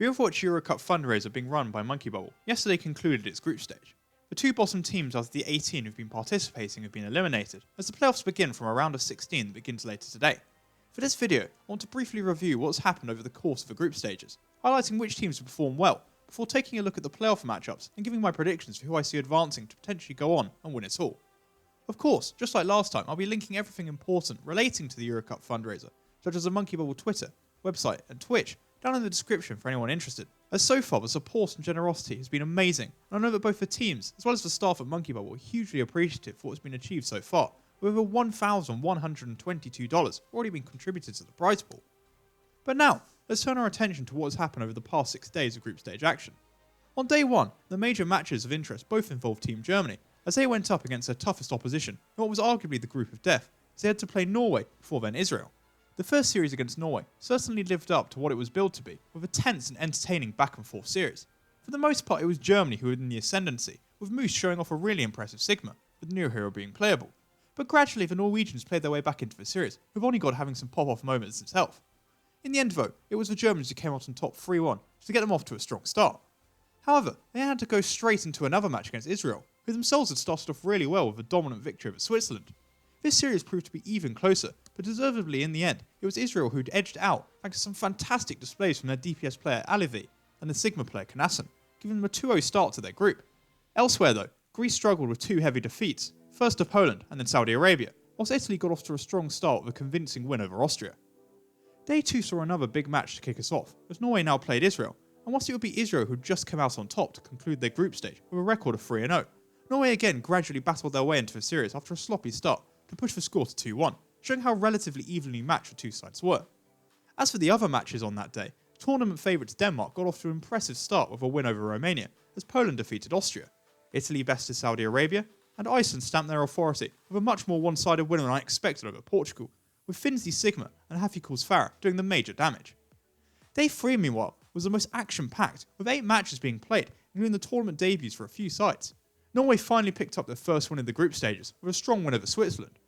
The Overwatch EuroCup Fundraiser being run by Monkey Bubble yesterday concluded its group stage. The two bottom teams out of the 18 who've been participating have been eliminated, as the playoffs begin from a round of 16 that begins later today. For this video, I want to briefly review what's happened over the course of the group stages, highlighting which teams have performed well, before taking a look at the playoff matchups and giving my predictions for who I see advancing to potentially go on and win it all. Of course, just like last time, I'll be linking everything important relating to the EuroCup Fundraiser, such as the Monkey Bubble Twitter, website and Twitch, down in the description for anyone interested, as so far the support and generosity has been amazing, and I know that both the teams as well as the staff at Monkey Bubble are hugely appreciative for what's been achieved so far, with over $1,122 already been contributed to the prize pool. But now, let's turn our attention to what has happened over the past 6 days of group stage action. On day 1, the major matches of interest both involved Team Germany, as they went up against their toughest opposition in what was arguably the group of death, as they had to play Norway before then Israel. The first series against Norway certainly lived up to what it was billed to be, with a tense and entertaining back and forth series. For the most part, it was Germany who were in the ascendancy, with Moose showing off a really impressive Sigma, with the new hero being playable. But gradually the Norwegians played their way back into the series, with Onigod having some pop-off moments himself. In the end though, it was the Germans who came out on top 3-1, to get them off to a strong start. However, they had to go straight into another match against Israel, who themselves had started off really well with a dominant victory over Switzerland. This series proved to be even closer, but deservedly in the end, it was Israel who'd edged out thanks to some fantastic displays from their DPS player Alivi and the Sigma player Knassen, giving them a 2-0 start to their group. Elsewhere though, Greece struggled with 2 heavy defeats, first to Poland and then Saudi Arabia, whilst Italy got off to a strong start with a convincing win over Austria. Day 2 saw another big match to kick us off, as Norway now played Israel, and whilst it would be Israel who'd just come out on top to conclude their group stage with a record of 3-0, Norway again gradually battled their way into the series after a sloppy start to push the score to 2-1, showing how relatively evenly matched the two sides were. As for the other matches on that day, tournament favourites Denmark got off to an impressive start with a win over Romania, as Poland defeated Austria. Italy bested Saudi Arabia, and Iceland stamped their authority with a much more one-sided win than I expected over Portugal, with Finsley Sigma and Hafikul's Farah doing the major damage. Day 3 meanwhile was the most action-packed, with 8 matches being played, including the tournament debuts for a few sides. Norway finally picked up their first win in the group stages with a strong win over Switzerland.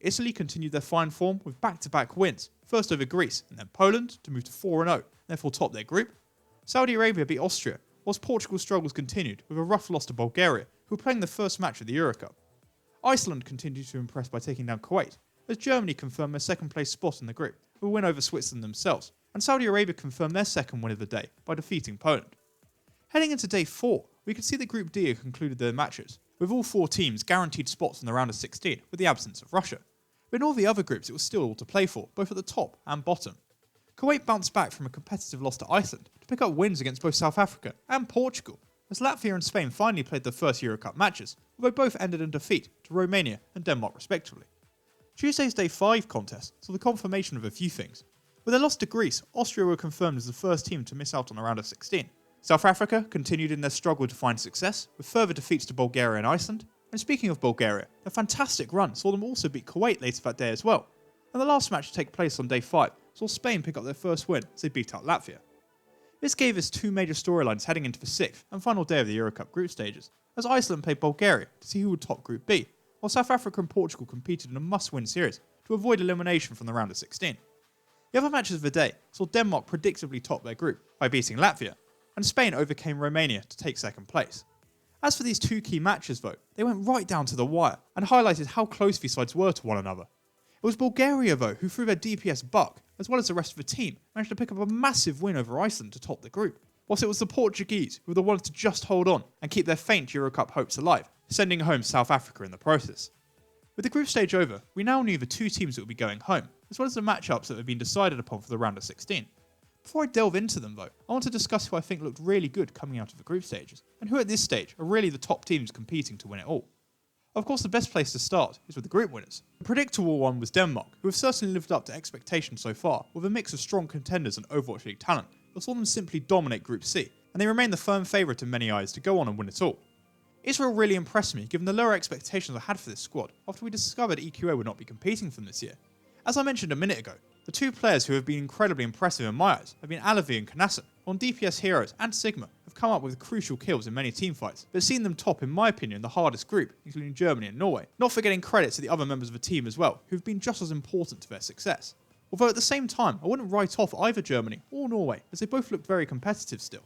Italy continued their fine form with back-to-back wins, first over Greece and then Poland to move to 4-0, therefore top their group. Saudi Arabia beat Austria, whilst Portugal's struggles continued with a rough loss to Bulgaria, who were playing the first match of the EuroCup. Iceland continued to impress by taking down Kuwait, as Germany confirmed their second place spot in the group with a win over Switzerland themselves, and Saudi Arabia confirmed their second win of the day by defeating Poland. Heading into day 4, we could see that Group D had concluded their matches, with all 4 teams guaranteed spots in the round of 16 with the absence of Russia. But in all the other groups it was still all to play for, both at the top and bottom. Kuwait bounced back from a competitive loss to Iceland to pick up wins against both South Africa and Portugal, as Latvia and Spain finally played their first EuroCup matches, although both ended in defeat to Romania and Denmark respectively. Tuesday's Day 5 contest saw the confirmation of a few things. With their loss to Greece, Austria were confirmed as the first team to miss out on the round of 16. South Africa continued in their struggle to find success, with further defeats to Bulgaria and Iceland. And speaking of Bulgaria, their fantastic run saw them also beat Kuwait later that day as well. And the last match to take place on Day 5 saw Spain pick up their first win as they beat out Latvia. This gave us 2 major storylines heading into the 6th and final day of the EuroCup group stages, as Iceland played Bulgaria to see who would top Group B, while South Africa and Portugal competed in a must-win series to avoid elimination from the round of 16. The other matches of the day saw Denmark predictably top their group by beating Latvia, and Spain overcame Romania to take second place. As for these 2 key matches though, they went right down to the wire and highlighted how close these sides were to one another. It was Bulgaria though who through their DPS buck, as well as the rest of the team, managed to pick up a massive win over Iceland to top the group, whilst it was the Portuguese who were the ones to just hold on and keep their faint EuroCup hopes alive, sending home South Africa in the process. With the group stage over, we now knew the 2 teams that would be going home, as well as the matchups that had been decided upon for the round of 16. Before I delve into them though, I want to discuss who I think looked really good coming out of the group stages, and who at this stage are really the top teams competing to win it all. Of course the best place to start is with the group winners. The predictable one was Denmark, who have certainly lived up to expectations so far, with a mix of strong contenders and Overwatch League talent, that saw them simply dominate Group C, and they remain the firm favourite in many eyes to go on and win it all. Israel really impressed me given the lower expectations I had for this squad after we discovered EQA would not be competing for them this year. As I mentioned a minute ago, the 2 players who have been incredibly impressive in my eyes have been Alivi and Knassen, who on DPS Heroes and Sigma have come up with crucial kills in many teamfights, but seen them top in my opinion the hardest group, including Germany and Norway, not forgetting credit to the other members of the team as well, who have been just as important to their success. Although at the same time, I wouldn't write off either Germany or Norway, as they both look very competitive still.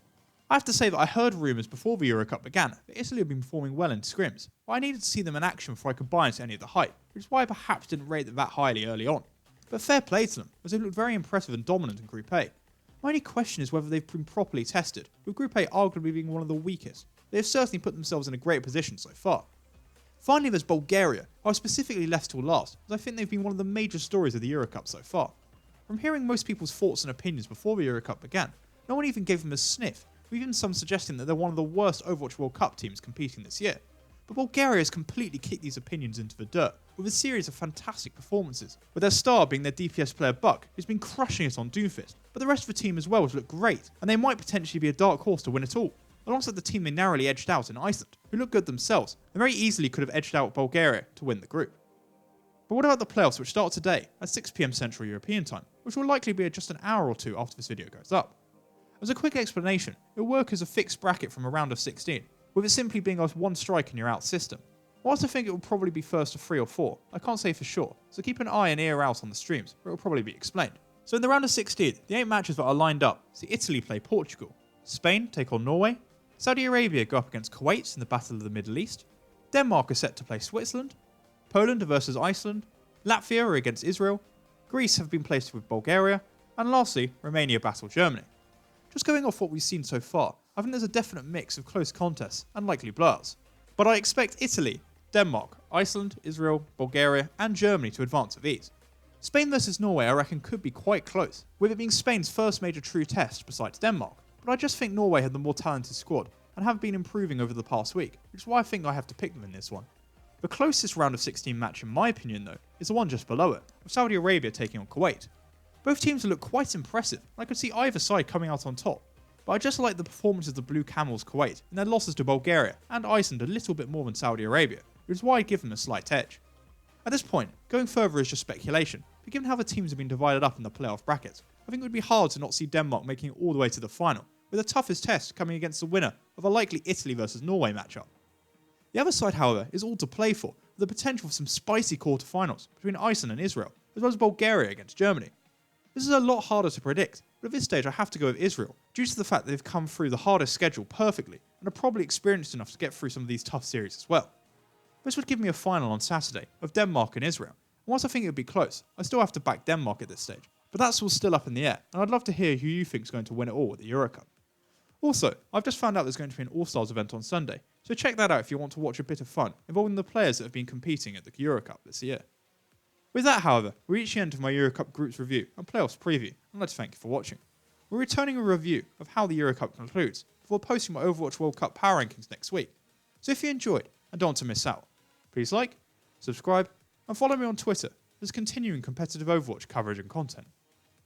I have to say that I heard rumours before the EuroCup began that Italy had been performing well in scrims, but I needed to see them in action before I could buy into any of the hype, which is why I perhaps didn't rate them that highly early on. But fair play to them, as they looked very impressive and dominant in Group A. My only question is whether they've been properly tested, with Group A arguably being one of the weakest. They have certainly put themselves in a great position so far. Finally, there's Bulgaria, who I've specifically left till last, as I think they've been one of the major stories of the EuroCup so far. From hearing most people's thoughts and opinions before the EuroCup began, no one even gave them a sniff, with even some suggesting that they're one of the worst Overwatch World Cup teams competing this year. But Bulgaria has completely kicked these opinions into the dirt, with a series of fantastic performances, with their star being their DPS player Buck, who's been crushing it on Doomfist, but the rest of the team as well has looked great, and they might potentially be a dark horse to win it all, alongside the team they narrowly edged out in Iceland, who look good themselves, and very easily could have edged out Bulgaria to win the group. But what about the playoffs, which start today at 6 PM Central European Time, which will likely be just an hour or two after this video goes up? As a quick explanation, it will work as a fixed bracket from a round of 16, with it simply being a one strike and you're out system. Whilst I think it will probably be first to 3 or 4, I can't say for sure, so keep an eye and ear out on the streams, where it will probably be explained. So in the round of 16, the 8 matches that are lined up see Italy play Portugal, Spain take on Norway, Saudi Arabia go up against Kuwait in the Battle of the Middle East, Denmark are set to play Switzerland, Poland versus Iceland, Latvia are against Israel, Greece have been placed with Bulgaria, and lastly, Romania battle Germany. Just going off what we've seen so far, I think there's a definite mix of close contests and likely blowouts. But I expect Italy, Denmark, Iceland, Israel, Bulgaria, and Germany to advance with ease. Spain versus Norway I reckon could be quite close, with it being Spain's first major true test besides Denmark, but I just think Norway had the more talented squad and have been improving over the past week, which is why I think I have to pick them in this one. The closest round of 16 match in my opinion though, is the one just below it, with Saudi Arabia taking on Kuwait. Both teams look quite impressive, and I could see either side coming out on top, but I just like the performance of the Blue Camels Kuwait in their losses to Bulgaria and Iceland a little bit more than Saudi Arabia, which is why I give them a slight edge. At this point, going further is just speculation, but given how the teams have been divided up in the playoff brackets, I think it would be hard to not see Denmark making it all the way to the final, with the toughest test coming against the winner of a likely Italy versus Norway matchup. The other side, however, is all to play for, with the potential for some spicy quarterfinals between Iceland and Israel, as well as Bulgaria against Germany. This is a lot harder to predict, but at this stage I have to go with Israel, due to the fact that they've come through the hardest schedule perfectly and are probably experienced enough to get through some of these tough series as well. This would give me a final on Saturday of Denmark and Israel, and whilst I think it would be close, I still have to back Denmark at this stage, but that's all still up in the air, and I'd love to hear who you think is going to win it all at the EuroCup. Also, I've just found out there's going to be an All-Stars event on Sunday, so check that out if you want to watch a bit of fun involving the players that have been competing at the EuroCup this year. With that, however, we reach the end of my EuroCup groups review and playoffs preview, and I'd like to thank you for watching. We're returning a review of how the EuroCup concludes before posting my Overwatch World Cup power rankings next week. So if you enjoyed and don't want to miss out, please like, subscribe, and follow me on Twitter for continuing competitive Overwatch coverage and content.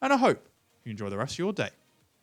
And I hope you enjoy the rest of your day.